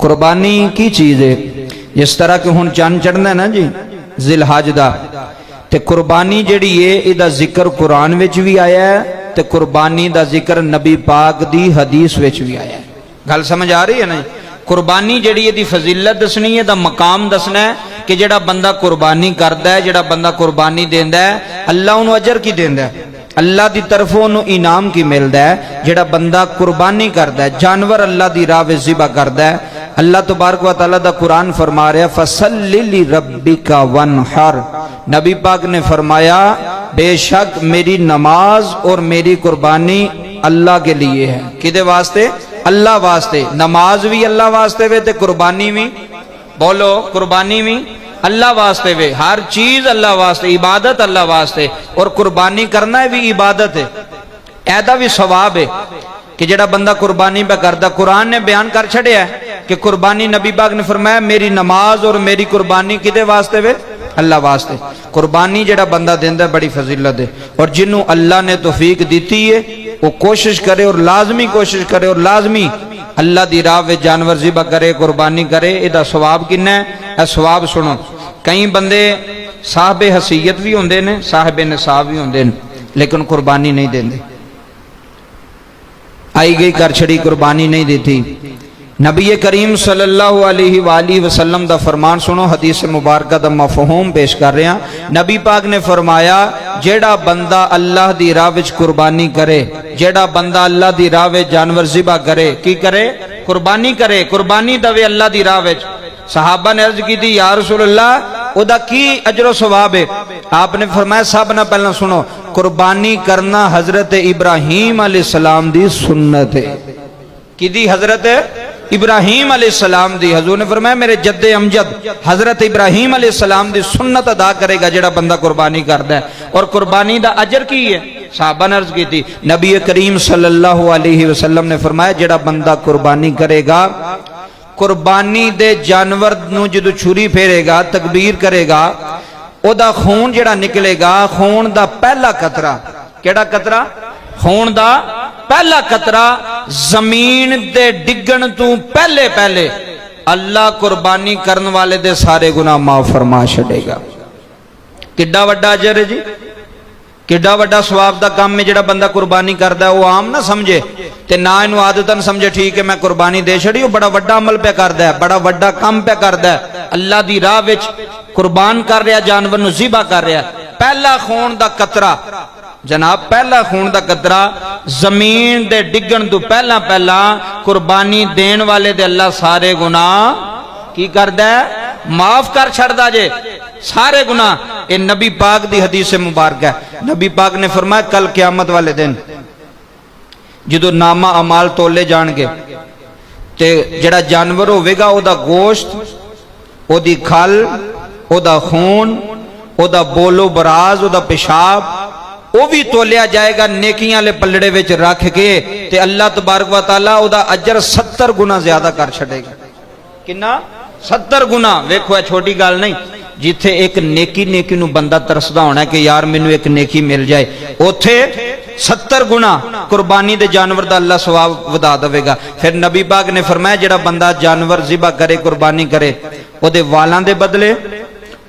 कुर्बानी की चीज़ है। जिस तरह कि हुण चंद चढ़ना है ना जी जिलहज दा, ते कुर्बानी जिहड़ी है इहदा जिक्र कुरान विच भी आया है, ते कुर्बानी दा जिक्र नबी पाक दी हदीस विच भी आया है। गल समझ आ रही है ना? कुर्बानी जिहड़ी इहदी फजीलत दसनी है, इहदा मकाम दसना है कि जिहड़ा बंदा कुर्बानी करदा है, जिहड़ा बंदा कुर्बानी देंदा है, अल्लाह उहनूं अजर की देंदा है, अल्लाह की तरफों उन्होंने इनाम की मिलता है। जिहड़ा बंदा कुर्बानी करता है, जानवर अल्लाह की राह विच ज़िबा करता है, अल्लाह तबारक व तआला दा कुरान फरमा रहा फसल्लि लिरब्बिका वनहर। नबी पाक ने फरमाया बेशक मेरी नमाज और मेरी कुर्बानी अल्लाह के लिए है। किदे वास्ते? अल्लाह वास्ते। नमाज भी अल्लाह वास्ते वे ते कुर्बानी भी, बोलो कुर्बानी भी अल्लाह वास्ते वे। हर चीज अल्लाह वास्ते, इबादत अल्लाह वास्ते, और कुर्बानी करना भी इबादत है। ऐदा भी सवाब है कि जेड़ा बंदा कुर्बानी पे करता, कुरान ने बयान कर छड़िया कि कुर्बानी नबी पाक ने फरमाया मेरी नमाज और मेरी कुर्बानी किदे वास्ते वे? अल्लाह वास्ते। कुर्बानी जेड़ा बंदा देंदा बड़ी फजीलत है, और जिन्हों अल्लाह ने तौफीक दी है वो कोशिश करे और लाजमी कोशिश करे और लाजमी अल्लाह दी राह में जानवर ज़िबा करे, कुर्बानी करे। इहदा सवाब किन्ना है? सवाब सुनो। कई बंदे साहबे हसीयत भी होंदे ने, साहबे निसाब भी होंदे ने, लेकिन कुर्बानी नहीं देंदे। आई गई कर छड़ी कुर्बानी नहीं देती। नबी करीम सल्लल्लाहु अलैहि वसल्लम दा फरमान सुनो, हदीस मुबारक दा मफहूम पेश कर रहे हैं। नबी पाक ने फरमाया जेड़ा बंदा अल्लाह दी राह विच कुर्बानी करे, जेड़ा बंदा अल्लाह दी राह विच जानवर ज़िबा करे, की करे? कुर्बानी करे, कुर्बानी दवे अल्लाह दी राह विच। सहाबा ने अर्ज की थी या रसूल अल्लाह ओदा की अजरो सवाब है? आपने फरमाया सब ना पहला सुनो, कुर्बानी करना हजरत इब्राहीम अलैहिस्सलाम दी सुन्नत है। किदी? हजरत इब्राहीम अलैहिस्सलाम दी। हजूर ने फरमाया मेरे जद्दे अमजद हजरत इब्राहीम अलैहिस्सलाम दी सुन्नत अदा करेगा जेड़ा बंदा कुर्बानी करता है। और कुर्बानी दा अजर की है? साहबा ने अर्ज की थी, नबी करीम सल्लल्लाहु अलैहि वसल्लम ने फरमाया जेड़ा बंदा कुर्बानी करेगा, कुर्बानी दे जानवर नूं जदों छुरी फेरेगा, तकबीर करेगा, ओदा खून जेड़ा निकलेगा, खून दा पहला कतरा, केड़ा कतरा? खून दा पहला कतरा जमीन दे डिगण तू पहले पहले अल्लाह कुर्बानी करने वाले दे सारे गुनाह माफ फरमा छड़ेगा। किड्डा वड्डा अजर है जी, किड्डा वड्डा सवाब दा काम है। जेड़ा बंदा कुर्बानी करदा है वो आम ना समझे ते ना इनू आदतन समझे, ठीक है मैं कुर्बानी दे छड़ी, वो बड़ा वड्डा अमल पे करदा है, बड़ा वड्डा काम पे करदा है। अल्लाह दी राह विच कुर्बान कर रहा, जानवर नूं ज़िबा कर रहा। पहला खून दा कतरा जनाब, पहला खून दा कतरा जमीन दे डिगण तो पहला पहला कुर्बानी देन वाले दे अल्लाह सारे गुनाह की करदा है? माफ कर छड़दा जे सारे गुनाह। ये नबी पाक दी हदीस मुबारक है। नबी पाक ने फरमाया कल क़यामत वाले दिन जदों नामा अमाल तोले जाणगे ते जेड़ा जानवर होवेगा ओदा गोश्त, ओदी खल, ओदा खून, ओदा बोलो बराज, ओदा पेशाब वो भी तोलिया जाएगा नेकियां ले पलड़े विच रख के, ते अल्लाह तबारक व तआला ओदा अजर 70 गुना ज्यादा कर छड़ेगा। किन्ना? 70 गुना। वेखो है छोटी गल नहीं। जिथे एक नेकी नू बंदा तरसदा होना कि यार मैनू एक नेकी मिल जाए, उथे 70 गुना कुर्बानी दे जानवर दा अल्लाह सवाब वधा देवेगा। फिर नबी पाक ने फरमाया जेड़ा बंदा जानवर ज़िबा करे, कुर्बानी करे, ओदे वालां दे बदले,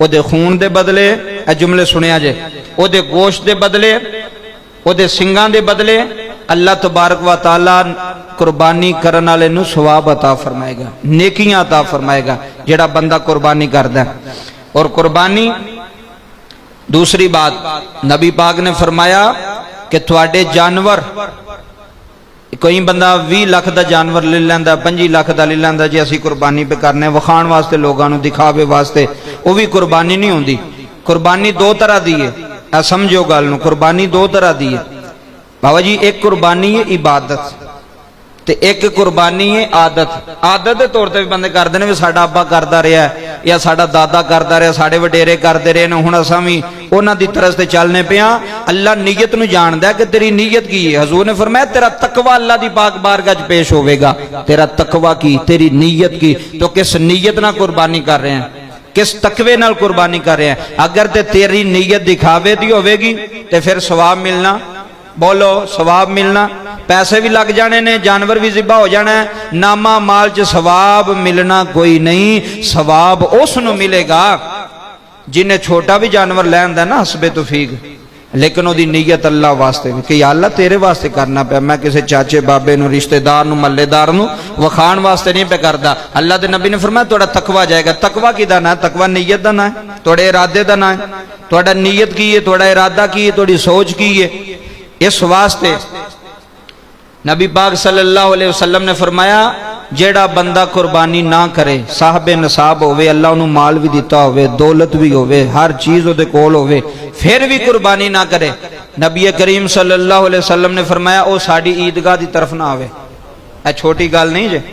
ओदे खून दे बदले, ए जुमले सुनिया जे, ओदे गोश्त दे बदले, ओदे सिंगां दे बदले अल्लाह तबारक व तआला कुर्बानी करने वाले नूं सवाब अता फरमाएगा, नेकियां अता फरमाएगा जेड़ा बंदा कुर्बानी करदा है। और कुर्बानी दूसरी बात नबी पाक ने फरमाया कि तुहाडे जानवर, कोई बंदा 20 लाख का जानवर ले लैंदा, 25 लाख का ले लैंदा, जे असीं कुर्बानी पे करने विखाण वास्ते, लोगों नूं दिखावे वास्ते, वो भी कुर्बानी नहीं होंदी। कुर्बानी दो तरह दी है, समझो गल नूं। कुर्बानी दो तरह दी है बाबा जी, एक कुर्बानी है इबादत ते एक कुर्बानी है आदत। आदत के तौर पर भी बंदे करते हैं, साडा अब्बा करता रहा या साडा दादा करता रहा, साडे वडेरे करते रहे, हुण असां भी उन्हां दी तरस ते चलने पे हां। अल्लाह नीयत नूं जानदा है कि तेरी नीयत की है। हजूर ने फरमाया तेरा तकवा अल्लाह दी पाक बारगाह च पेश होवेगा, तेरा तकवा की, तेरी नीयत की, तो किस नीयत नाल कुर्बानी कर रहे हैं, किस तकवे नाल कुर्बानी कर रहे हैं। अगर ते तेरी नीयत दिखावे दी होवेगी ते फिर सवाब मिलना बोलो सवाब मिलना, पैसे भी लग जाने ने, जानवर भी ज़िबा हो जाना है, नामा माल च सवाब मिलना कोई नहीं। सवाब उसनू मिलेगा जिन्हें छोटा भी जानवर लैंदा ना हसबे तौफीक, लेकिन ओदी नीयत अल्लाह वास्ते कि या अल्लाह तेरे वास्ते करना पे, मैं किसी चाचे बाबे नू रिश्तेदार नू महल्लेदार नू वखाण वास्ते नहीं पे करदा। अल्लाह दे नबी ने फरमाया तुहाडा तकवा जाएगा। तकवा किदा ना, तकवा नीयत दा ना है, तुहाडे इरादे दा ना है। तुहाडा नीयत की है, तुहाडा इरादा की है, तुहाडी सोच की है। इस वास्ते नबी पाक सल्लल्लाहु अलैहि वसल्लम ने फरमाया जेड़ा बंदा कुर्बानी ना करे, साहबे नसाब होवे, अल्लाह उन्हें माल भी दिता होवे, दौलत भी होवे, हर चीज उहदे कोल होवे, फिर भी कुर्बानी ना करे, नबी करीम सल्लल्लाहु अलैहि वसल्लम ने फरमाया ओ साडी ईदगाह दी तरफ ना आवे। ऐ छोटी गल नहीं जे,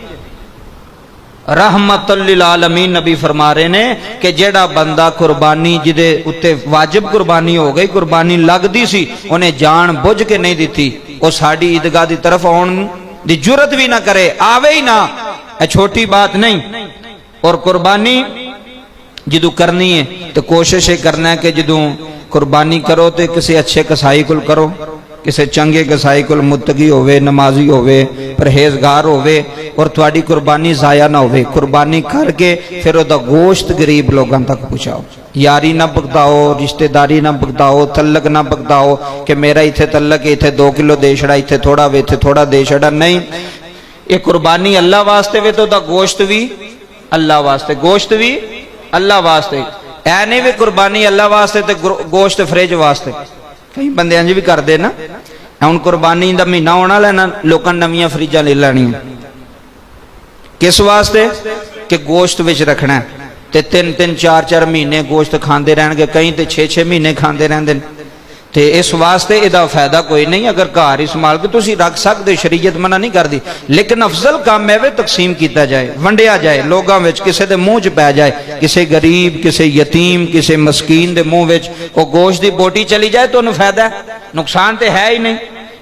रहमतुल लिल आलमीन नबी फरमा रहे ने कि जेड़ा बंदा कुर्बानी जिदे उत्ते वाजिब कुर्बानी हो गई, कुर्बानी लगदी सी, उन्हें जान बुझ के नहीं दी, वो साडी ईदगाह की तरफ आने की जुरत भी ना करे, आवे ही ना। यह छोटी बात नहीं। और कुर्बानी जदू करनी है तो कोशिश ये करना है कि जदू कुर्बानी करो तो किसी अच्छे कसाई को करो, किसी चंगे कसाई को, मुत्तकी होवे, नमाजी होवे, परहेजगार होवे, और तुहाडी कुर्बानी जाया ना होवे। कुर्बानी करके फिर ओदा गोश्त गरीब लोगों तक पहुँचाओ। यारी ना भुगताओ, रिश्तेदारी ना भुगताओ, तलक ना भुगताओ कि मेरा इत्थे तलक है, इत्थे 2 किलो दे छड़ा, इत्थे थोड़ा वे, इत्थे थोड़ा दे छड़ा। नहीं, ये कुर्बानी अल्लाह वास्ते वे तो गोश्त भी अल्लाह वास्ते, गोश्त भी अल्लाह वास्ते। ऐ नहीं भी कुर्बानी अल्लाह वास्ते ते गोश्त फ्रिज वास्ते। कई बंदे इंज भी करते ना, हुण कुर्बानी का महीना होना लेना, लोगों नवीं फ्रिजा ले लैनियां, किस वास्ते कि गोश्त विच रखना है। ते 3-3 4-4 महीने गोश्त खाते रहणगे, कई तो 6-6 महीने खाते रहंदे ने। ते इस वास्ते इहदा फायदा कोई नहीं। अगर घर ही संभाल के तुसीं रख सकदे, शरीयत मना नहीं करती, लेकिन अफजल काम है वे तकसीम किया जाए, वंडिया जाए, लोगों में किसी के मुँह च पै जाए, किसी गरीब, किसी यतीम, किसी मस्कीन के मुँह में वो गोश्त की बोटी चली जाए तो उन्हें फायदा है, नुकसान तो है ही नहीं।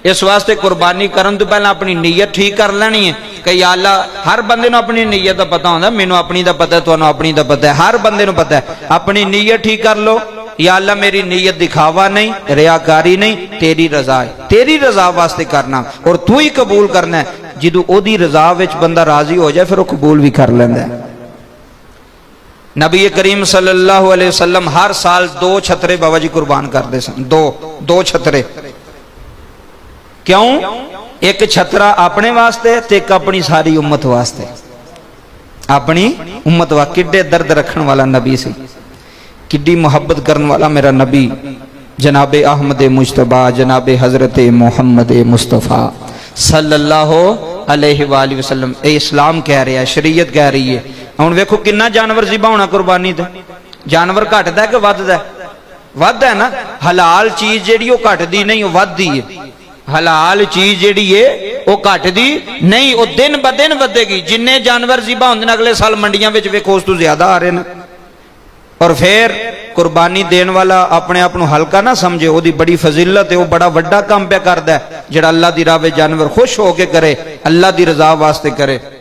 इस वास्ते कुर्बानी करन तो पहले अपनी नीयत ठीक कर लेनी है कि या अल्लाह, हर बंदे नूं अपनी नीयत का पता होंदा, मैनूं अपनी का पता है, तुहानूं अपनी का पता है, हर बंदे नूं पता है। अपनी नीयत ठीक कर लो, या अल्लाह मेरी नीयत दिखावा नहीं, रियाकारी नहीं, तेरी रजा है, तेरी रजा वास्ते करना, और तू ही कबूल करना है। जिदू ओदी रजा विच बंदा राजी हो जाए फिर वो कबूल भी कर लैंदा है। नबी करीम सल्लल्लाहु अलैहि वसल्लम हर साल 2 छतरे बाबा जी कुर्बान करते सन, 2 छतरे। क्यों? एक छतरा अपने वास्ते ते एक अपनी सारी उम्मत वास्ते। अपनी उम्मत वा किड्डे दर्द रखने वाला नबी सी, किड्डी मुहब्बत करने वाला मेरा नबी जनाबे अहमद मुश्तबा, जनाबे हजरत मोहम्मद मुस्तफ़ा सल्लल्लाहु अलैहि वसल्लम। ए इस्लाम कह रहा है, शरीयत कह रही है। हुण वेखो किन्ना जानवर ज़िबा होना कुर्बानी ते, जानवर घटदा कि वधदा? वधदा है ना। हलाल चीज जिहड़ी ओह घटदी नहीं, ओह वधदी है। हलाल चीज जिहड़ी है वह घटदी नहीं, वह दिन ब दिन वधेगी। जिन्ने जानवर ज़िबा होंदे ने अगले साल मंडियां विच वेखो उस तो ज्यादा आ रहे हैं। और फिर कुर्बानी देने वाला अपने आप को हल्का ना समझे, वही बड़ी फजीलत है, वह बड़ा वड्डा काम पे करता है, जिहड़ा अल्लाह दी राह विच जानवर खुश होकर करे, अल्लाह दी रजा वास्ते करे।